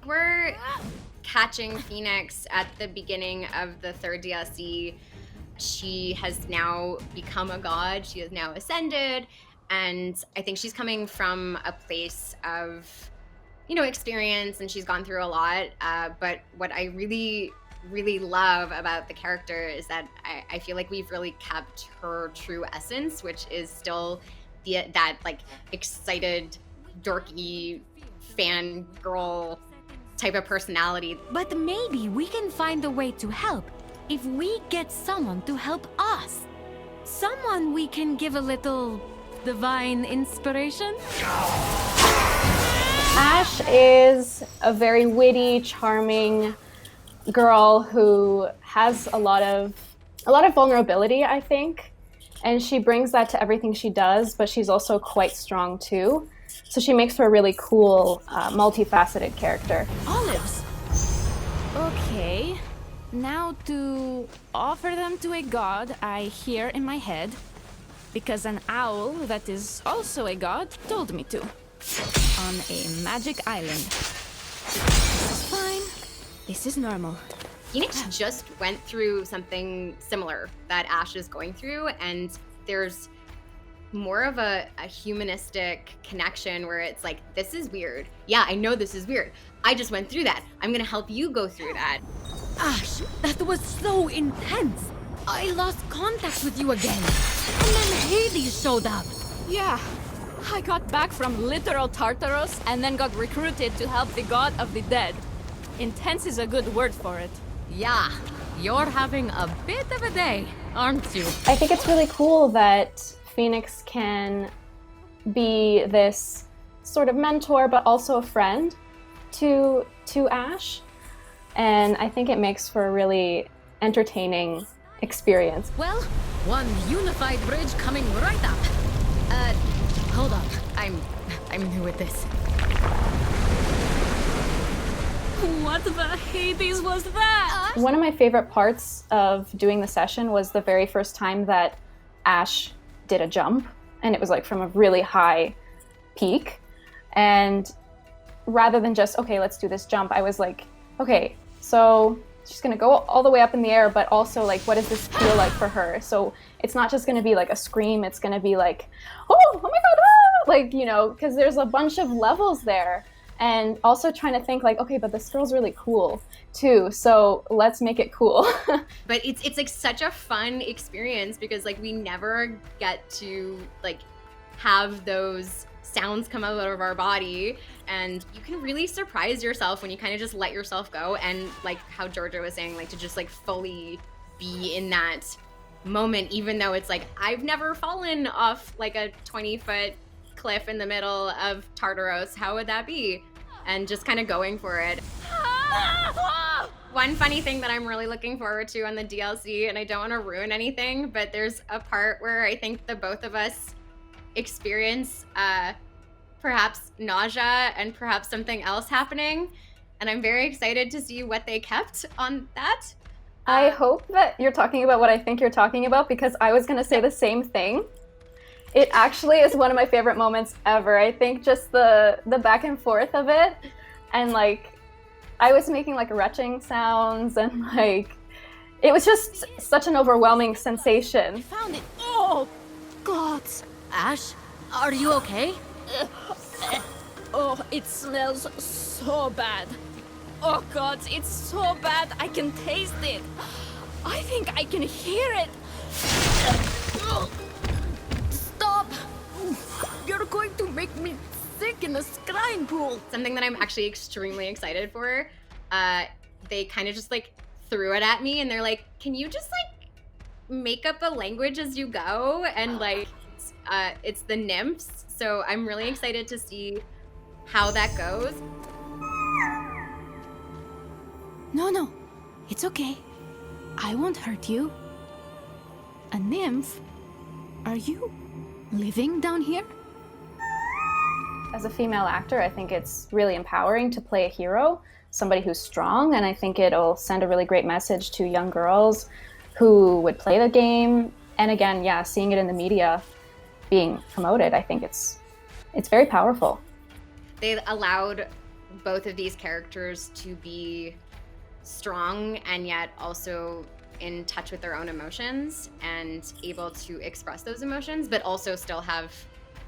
we're catching Fenyx at the beginning of the third DLC. She has now become a god. She has now ascended. And I think she's coming from a place of, experience, and she's gone through a lot. But what I really, really love about the character is that I feel like we've really kept her true essence, which is still that like excited, dorky, fangirl type of personality. But maybe we can find a way to help if we get someone to help us. Someone we can give a little divine inspiration. Ash is a very witty, charming girl who has a lot of vulnerability, I think. And she brings that to everything she does, but she's also quite strong too. So she makes her a really cool, multifaceted character. Olives. Okay. Now to offer them to a god I hear in my head, because an owl that is also a god told me to. On a magic island. This is fine. This is normal. Fenyx just went through something similar that Ash is going through, and there's more of a humanistic connection where it's like, this is weird. Yeah, I know this is weird. I just went through that. I'm gonna help you go through that. Ash, that was so intense. I lost contact with you again. And then Hades showed up. Yeah, I got back from literal Tartarus and then got recruited to help the god of the dead. Intense is a good word for it. Yeah, you're having a bit of a day, aren't you? I think it's really cool that Fenyx can be this sort of mentor, but also a friend to Ash. And I think it makes for a really entertaining experience. Well, one unified bridge coming right up. Hold on. I'm new at this. What the Hades was that? One of my favorite parts of doing the session was the very first time that Ash did a jump, and it was like from a really high peak. And rather than just, okay, let's do this jump, I was like, okay, so she's gonna go all the way up in the air, but also like, what does this feel like for her? So it's not just gonna be like a scream, it's gonna be like, oh my God, ah! Like, because there's a bunch of levels there. And also trying to think like, okay, but this girl's really cool too, so let's make it cool. But it's like such a fun experience because like we never get to like have those sounds come out of our body, and you can really surprise yourself when you kind of just let yourself go, and like how Georgia was saying, like to just like fully be in that moment, even though it's like I've never fallen off like a 20-foot cliff in the middle of Tartaros. How would that be? And just kind of going for it. One funny thing that I'm really looking forward to on the DLC, and I don't want to ruin anything, but there's a part where I think the both of us experience perhaps nausea and perhaps something else happening, and I'm very excited to see what they kept on that. I hope that you're talking about what I think you're talking about, because I was going to say the same thing. It actually is one of my favorite moments ever. I think just the back and forth of it, and like I was making like retching sounds, and like it was just such an overwhelming sensation. I found it. Oh, God. Ash, are you okay? Oh, it smells so bad. Oh God, it's so bad. I can taste it. I think I can hear it. Stop! You're going to make me sick in the scrying pool. Something that I'm actually extremely excited for. They kind of just like threw it at me, and they're like, "Can you just like make up a language as you go?" And like, it's the nymphs. So I'm really excited to see how that goes. No, it's okay. I won't hurt you. A nymph? Are you living down here? As a female actor, I think it's really empowering to play a hero, somebody who's strong, and I think it'll send a really great message to young girls who would play the game. And again, yeah, seeing it in the media being promoted, I think it's very powerful. They allowed both of these characters to be strong and yet also in touch with their own emotions and able to express those emotions, but also still have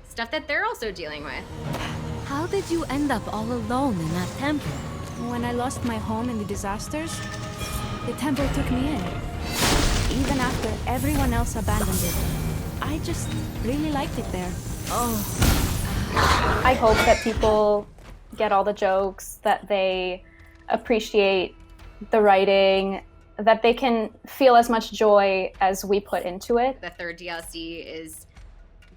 stuff that they're also dealing with. How did you end up all alone in that temple? When I lost my home in the disasters, the temple took me in. Even after everyone else abandoned it, I just really liked it there. I hope that people get all the jokes, that they appreciate the writing, that they can feel as much joy as we put into it. The third DLC is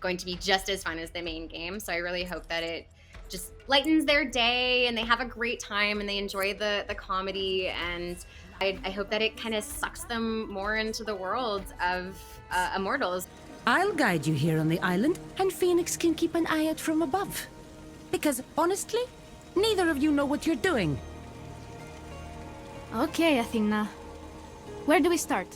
going to be just as fun as the main game, so I really hope that it just lightens their day and they have a great time and they enjoy the comedy, and I hope that it kind of sucks them more into the world of Immortals. I'll guide you here on the island, and Fenyx can keep an eye out from above. Because, honestly, neither of you know what you're doing. Okay, Athena. Where do we start?